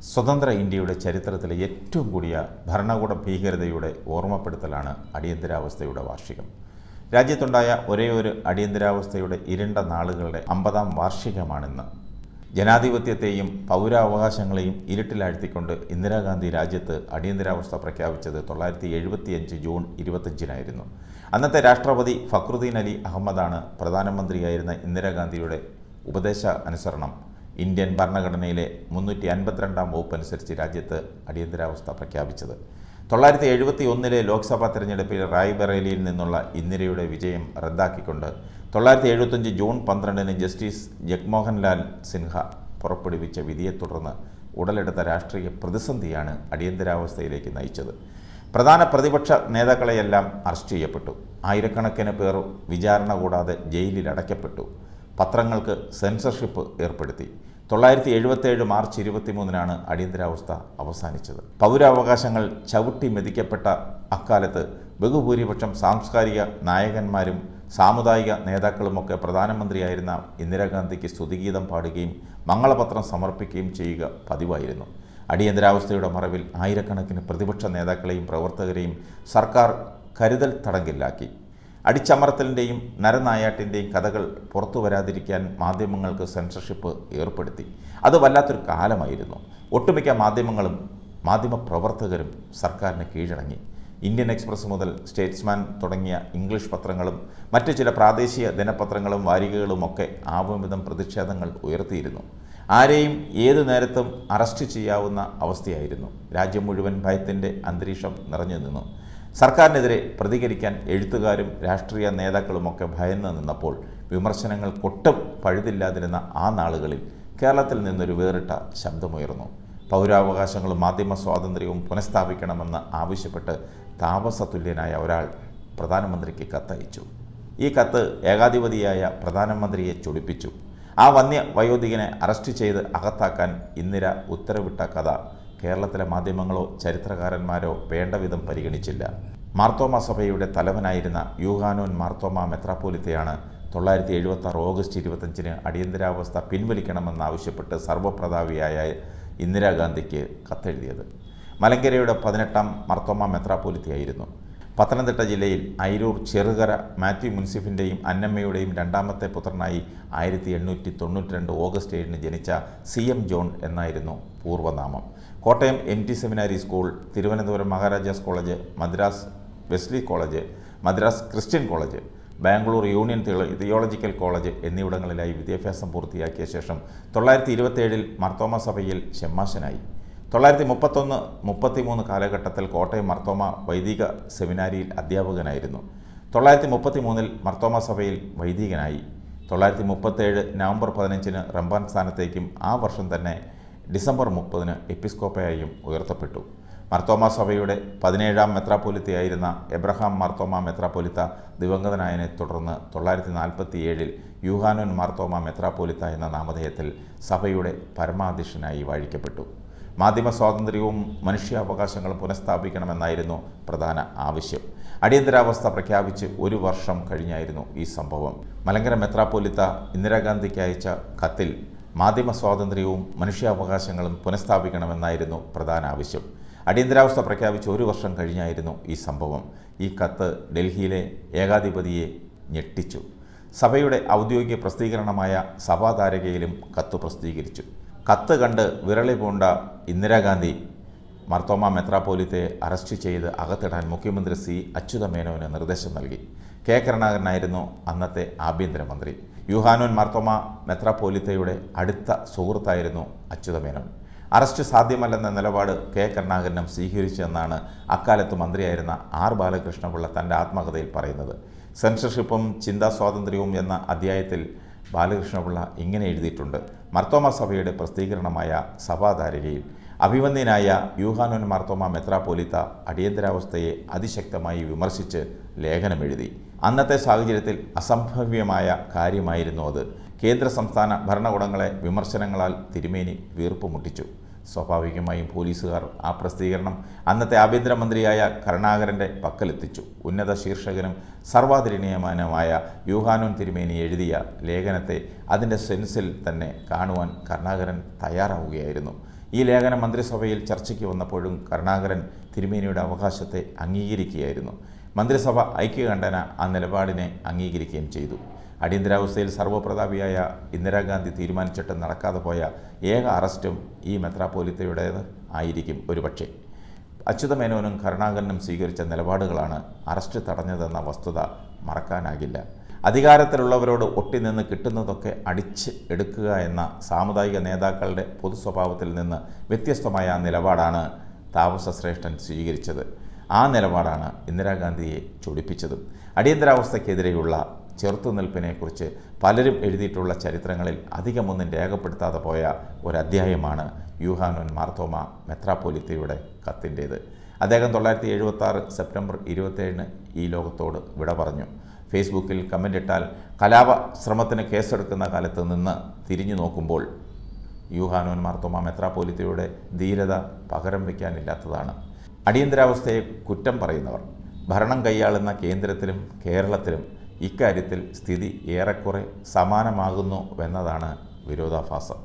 സ്വതന്ത്ര ഇന്ത്യയുടെ ചരിത്രത്തിലെ ഏറ്റവും കൂടിയ ഭരണകൂട ഭീകരതയുടെ ഓർമ്മപ്പെടുത്തലാണ് അടിയന്തരാവസ്ഥയുടെ വാർഷികം. രാജ്യത്തുണ്ടായ ഒരേയൊരു അടിയന്തരാവസ്ഥയുടെ ഇരുണ്ട നാളുകളുടെ 50-ാം വാർഷികമാണിന്ന്. ജനാധിപത്യത്തെയും പൗരാവകാശങ്ങളെയും ഇരുട്ടിലാഴ്ത്തിക്കൊണ്ട് ഇന്ദിരാഗാന്ധി രാജ്യത്ത് അടിയന്തരാവസ്ഥ പ്രഖ്യാപിച്ചത് 1975 ജൂൺ 25-നായിരുന്നു. അന്നത്തെ രാഷ്ട്രപതി ഫക്രുദ്ദീൻ അലി അഹമ്മദാണ് പ്രധാനമന്ത്രിയായിരുന്ന ഇന്ദിരാഗാന്ധിയുടെ ഉപദേശ അനുസരണം ഇന്ത്യൻ ഭരണഘടനയിലെ 352-ാം വകുപ്പ് അനുസരിച്ച് രാജ്യത്ത് അടിയന്തരാവസ്ഥ പ്രഖ്യാപിച്ചത്. 1971 ലോക്സഭാ തെരഞ്ഞെടുപ്പിൽ റായ്ബറേലിയിൽ നിന്നുള്ള ഇന്ദിരയുടെ വിജയം റദ്ദാക്കിക്കൊണ്ട് 1975 ജൂൺ 12-ന് ജസ്റ്റിസ് ജഗ്മോഹൻ ലാൽ സിൻഹ പുറപ്പെടുവിച്ച വിധിയെ തുടർന്ന് ഉടലെടുത്ത രാഷ്ട്രീയ പ്രതിസന്ധിയാണ് അടിയന്തരാവസ്ഥയിലേക്ക് നയിച്ചത്. പ്രധാന പ്രതിപക്ഷ നേതാക്കളെയെല്ലാം അറസ്റ്റ് ചെയ്യപ്പെട്ടു. ആയിരക്കണക്കിന് പേർ വിചാരണ കൂടാതെ ജയിലിൽ അടയ്ക്കപ്പെട്ടു. പത്രങ്ങൾക്ക് സെൻസർഷിപ്പ് ഏർപ്പെടുത്തി. 1977 മാർച്ച് 23-നാണ് അടിയന്തരാവസ്ഥ അവസാനിച്ചത്. പൗരാവകാശങ്ങൾ ചവിട്ടി മെതിക്കപ്പെട്ട അക്കാലത്ത് ബഹുഭൂരിപക്ഷം സാംസ്കാരിക നായകന്മാരും സാമുദായിക നേതാക്കളുമൊക്കെ പ്രധാനമന്ത്രിയായിരുന്ന ഇന്ദിരാഗാന്ധിക്ക് സ്തുതിഗീതം പാടുകയും മംഗളപത്രം സമർപ്പിക്കുകയും ചെയ്യുക പതിവായിരുന്നു. അടിയന്തരാവസ്ഥയുടെ മറവിൽ ആയിരക്കണക്കിന് പ്രതിപക്ഷ നേതാക്കളെയും പ്രവർത്തകരെയും സർക്കാർ കരുതൽ തടങ്കലിലാക്കി. അടിച്ചമർത്തലിൻ്റെയും നരനായാട്ടിൻ്റെയും കഥകൾ പുറത്തു വരാതിരിക്കാൻ മാധ്യമങ്ങൾക്ക് സെൻസർഷിപ്പ് ഏർപ്പെടുത്തി. അത് വല്ലാത്തൊരു കാലമായിരുന്നു. ഒട്ടുമിക്ക മാധ്യമങ്ങളും മാധ്യമപ്രവർത്തകരും സർക്കാരിന് കീഴടങ്ങി. ഇന്ത്യൻ എക്സ്പ്രസ് മുതൽ സ്റ്റേറ്റ്സ്മാൻ തുടങ്ങിയ ഇംഗ്ലീഷ് പത്രങ്ങളും മറ്റു ചില പ്രാദേശിക ദിനപത്രങ്ങളും വാരികകളുമൊക്കെ ആവുംവിധം പ്രതിഷേധങ്ങൾ ഉയർത്തിയിരുന്നു. ആരെയും ഏതു നേരത്തും അറസ്റ്റ് ചെയ്യാവുന്ന അവസ്ഥയായിരുന്നു. രാജ്യം മുഴുവൻ ഭയത്തിൻ്റെ അന്തരീക്ഷം നിറഞ്ഞു നിന്നു. സർക്കാരിനെതിരെ പ്രതികരിക്കാൻ എഴുത്തുകാരും രാഷ്ട്രീയ നേതാക്കളുമൊക്കെ ഭയന്ന് നിന്നപ്പോൾ വിമർശനങ്ങൾ കൊട്ടും പഴുതില്ലാതിരുന്ന ആ നാളുകളിൽ കേരളത്തിൽ നിന്നൊരു വേറിട്ട ശബ്ദമുയർന്നു. പൗരാവകാശങ്ങളും മാധ്യമ സ്വാതന്ത്ര്യവും പുനഃസ്ഥാപിക്കണമെന്ന് ആവശ്യപ്പെട്ട് താപസതുല്യനായ ഒരാൾ പ്രധാനമന്ത്രിക്ക് കത്തയച്ചു. ഈ കത്ത് ഏകാധിപതിയായ പ്രധാനമന്ത്രിയെ ചൊടിപ്പിച്ചു. ആ വന്യ വയോധികനെ അറസ്റ്റ് ചെയ്ത് അകത്താക്കാൻ ഇന്ദിര ഉത്തരവിട്ട കഥ കേരളത്തിലെ മാധ്യമങ്ങളോ ചരിത്രകാരന്മാരോ വേണ്ടവിധം പരിഗണിച്ചില്ല. മാർത്തോമ സഭയുടെ തലവനായിരുന്ന യൂഹാനോൻ മാർത്തോമ മെത്രാപ്പോലിത്തയാണ് 1976 ഓഗസ്റ്റ് 25-ന് അടിയന്തരാവസ്ഥ പിൻവലിക്കണമെന്നാവശ്യപ്പെട്ട് സർവ്വപ്രതാപിയായ ഇന്ദിരാഗാന്ധിക്ക് കത്തെഴുതിയത്. മലങ്കരയുടെ 18-ാം മാർത്തോമ മെത്രാപ്പോലിത്തയായിരുന്നു. പത്തനംതിട്ട ജില്ലയിൽ അയിരൂർ ചെറുകര മാത്യു മുൻസിഫിൻ്റെയും അന്നമ്മയുടെയും രണ്ടാമത്തെ പുത്രനായി 1892 ഓഗസ്റ്റ് 7-ന് ജനിച്ച CM ജോൺ എന്നായിരുന്നു പൂർവ്വനാമം. Kottayam MT seminary school, Thiruvananthapuram Maharajas college, Madras Wesley college, Madras Christian college, Bangalore union theological college എന്നിവിടങ്ങളിലായി വിദ്യാഭ്യാസം പൂർത്തിയാക്കിയ ശേഷം 1927-ൽ മാർത്തോമ സഭയിൽ ഷെമ്മാശനായി. 1931-33 കാലഘട്ടത്തിൽ കോട്ടയം മാർത്തോമ വൈദിക സെമിനാരിയിൽ അധ്യാപകനായിരുന്നു. 1933-ൽ മാർത്തോമ സഭയിൽ വൈദികനായി. 1937 നവംബർ 15-ന് റമ്പാൻ സ്ഥാനത്തേക്കും ആ വർഷം തന്നെ ഡിസംബർ 30-ന് എപ്പിസ്കോപ്പയായും ഉയർത്തപ്പെട്ടു. മാർത്തോമ സഭയുടെ 17-ാം മെത്രാപ്പോലിത്തയായിരുന്ന എബ്രഹാം മാർത്തോമ മെത്രാപ്പോലിത്ത ദിവംഗതനായതിനെ തുടർന്ന് 1947-ൽ യൂഹാനോൻ മാർത്തോമ മെത്രാപ്പോലിത്ത എന്ന നാമധേയത്തിൽ സഭയുടെ പരമാധ്യക്ഷനായി വാഴിക്കപ്പെട്ടു. മാധ്യമ സ്വാതന്ത്ര്യവും മനുഷ്യാവകാശങ്ങളും പുനഃസ്ഥാപിക്കണമെന്നായിരുന്നു പ്രധാന ആവശ്യം. അടിയന്തരാവസ്ഥ പ്രഖ്യാപിച്ച് 1 വർഷം കഴിഞ്ഞായിരുന്നു ഈ സംഭവം. മലങ്കര മെത്രാപ്പോലിത്ത ഇന്ദിരാഗാന്ധിക്ക് അയച്ച കത്തിൽ മാധ്യമ സ്വാതന്ത്ര്യവും മനുഷ്യാവകാശങ്ങളും പുനഃസ്ഥാപിക്കണമെന്നായിരുന്നു പ്രധാന ആവശ്യം. അടിയന്തരാവസ്ഥ പ്രഖ്യാപിച്ച് 1 വർഷം കഴിഞ്ഞായിരുന്നു ഈ സംഭവം. ഈ കത്ത് ഡൽഹിയിലെ ഏകാധിപതിയെ ഞെട്ടിച്ചു. സഭയുടെ ഔദ്യോഗിക പ്രസിദ്ധീകരണമായ സഭാതാരകയിലും കത്ത് പ്രസിദ്ധീകരിച്ചു. കത്ത് കണ്ട് വിരളി പൂണ്ട ഇന്ദിരാഗാന്ധി മാർത്തോമ മെത്രാപ്പോലിത്തയെ അറസ്റ്റ് ചെയ്ത് അകത്തിടാൻ മുഖ്യമന്ത്രി C. അച്യുതമേനോന് നിർദ്ദേശം നൽകി. K. കരുണാകരനായിരുന്നു അന്നത്തെ ആഭ്യന്തരമന്ത്രി. യൂഹാനോൻ മാർത്തോമ മെത്രാപ്പോലിത്തയുടെ അടുത്ത സുഹൃത്തായിരുന്നു അച്യുതമേനോൻ. അറസ്റ്റ് സാധ്യമല്ലെന്ന നിലപാട് K. കരുണാകരനും സ്വീകരിച്ചെന്നാണ് അക്കാലത്ത് മന്ത്രിയായിരുന്ന R. ബാലകൃഷ്ണപിള്ള തൻ്റെ ആത്മകഥയിൽ പറയുന്നത്. സെൻസർഷിപ്പും ചിന്താ സ്വാതന്ത്ര്യവും എന്ന അധ്യായത്തിൽ ബാലകൃഷ്ണപിള്ള ഇങ്ങനെ എഴുതിയിട്ടുണ്ട്. മാർത്തോമ സഭയുടെ പ്രസിദ്ധീകരണമായ സഭാതാരികയിൽ അഭിവന്ദ്യനായ യൂഹാനോൻ മാർത്തോമ മെത്രാപ്പോലിത്ത അടിയന്തരാവസ്ഥയെ അതിശക്തമായി വിമർശിച്ച് ലേഖനമെഴുതി. അന്നത്തെ സാഹചര്യത്തിൽ അസംഭവ്യമായ കാര്യമായിരുന്നു അത്. കേന്ദ്ര സംസ്ഥാന ഭരണകൂടങ്ങളെ വിമർശനങ്ങളാൽ തിരുമേനി വീർപ്പ് മുട്ടിച്ചു. സ്വാഭാവികമായും പോലീസുകാർ ആ പ്രസിദ്ധീകരണം അന്നത്തെ ആഭ്യന്തരമന്ത്രിയായ കരുണാകരൻ്റെ പക്കലെത്തിച്ചു. ഉന്നത ശീർഷകനും സർവാദരണീയമായ യൂഹാനോൻ തിരുമേനി എഴുതിയ ലേഖനത്തെ അതിൻ്റെ സെൻസിൽ തന്നെ കാണുവാൻ കരുണാകരൻ തയ്യാറാവുകയായിരുന്നു. ഈ ലേഖനം മന്ത്രിസഭയിൽ ചർച്ചയ്ക്ക് വന്നപ്പോഴും കരുണാകരൻ തിരുമേനിയുടെ അവകാശത്തെ അംഗീകരിക്കുകയായിരുന്നു. മന്ത്രിസഭ ഐക്യകണ്ഠേന ആ നിലപാടിനെ അംഗീകരിക്കുകയും ചെയ്തു. അടിയന്തരാവസ്ഥയിൽ സർവ്വപ്രതാപിയായ ഇന്ദിരാഗാന്ധി തീരുമാനിച്ചിട്ട് നടക്കാതെ പോയ ഏക അറസ്റ്റും ഈ മെത്രാപ്പോലിത്തയുടേത് ആയിരിക്കും ഒരുപക്ഷെ. അച്യുതമേനോനും കരുണാകരനും സ്വീകരിച്ച നിലപാടുകളാണ് അറസ്റ്റ് തടഞ്ഞതെന്ന വസ്തുത മറക്കാനാകില്ല. അധികാരത്തിലുള്ളവരോട് ഒട്ടിനിന്ന് കിട്ടുന്നതൊക്കെ അടിച്ച് എടുക്കുക എന്ന സാമുദായിക നേതാക്കളുടെ പൊതു സ്വഭാവത്തിൽ നിന്ന് വ്യത്യസ്തമായ നിലപാടാണ് താപസശ്രേഷ്ഠൻ സ്വീകരിച്ചത്. ആ നിലപാടാണ് ഇന്ദിരാഗാന്ധിയെ ചൊടിപ്പിച്ചതും. അടിയന്തരാവസ്ഥയ്ക്കെതിരെയുള്ള ചെറുത്തുനിൽപ്പിനെക്കുറിച്ച് പലരും എഴുതിയിട്ടുള്ള ചരിത്രങ്ങളിൽ അധികമൊന്നും രേഖപ്പെടുത്താതെ പോയ ഒരധ്യായമാണ് യൂഹാനോൻ മാർത്തോമ മെത്രാപ്പോലിത്തയുടെ കത്തിൻ്റേത്. അദ്ദേഹം 1976 സെപ്റ്റംബർ 27 ഈ ലോകത്തോട് വിട പറഞ്ഞു. ഫേസ്ബുക്കിൽ കമൻ്റ് ഇട്ടാൽ കലാപ ശ്രമത്തിന് കേസെടുക്കുന്ന കാലത്ത് നിന്ന് തിരിഞ്ഞു നോക്കുമ്പോൾ യൂഹാനോൻ മാർത്തോമ മെത്രാപ്പോലിത്തയുടെ ധീരത പകരം വയ്ക്കാനില്ലാത്തതാണ്. അടിയന്തരാവസ്ഥയെ കുറ്റം പറയുന്നവർ ഭരണം കൈയാളുന്ന കേന്ദ്രത്തിലും കേരളത്തിലും ഇക്കാര്യത്തിൽ സ്ഥിതി ഏറെക്കുറെ സമാനമാകുന്നു എന്നതാണ് വിരോധാഭാസം.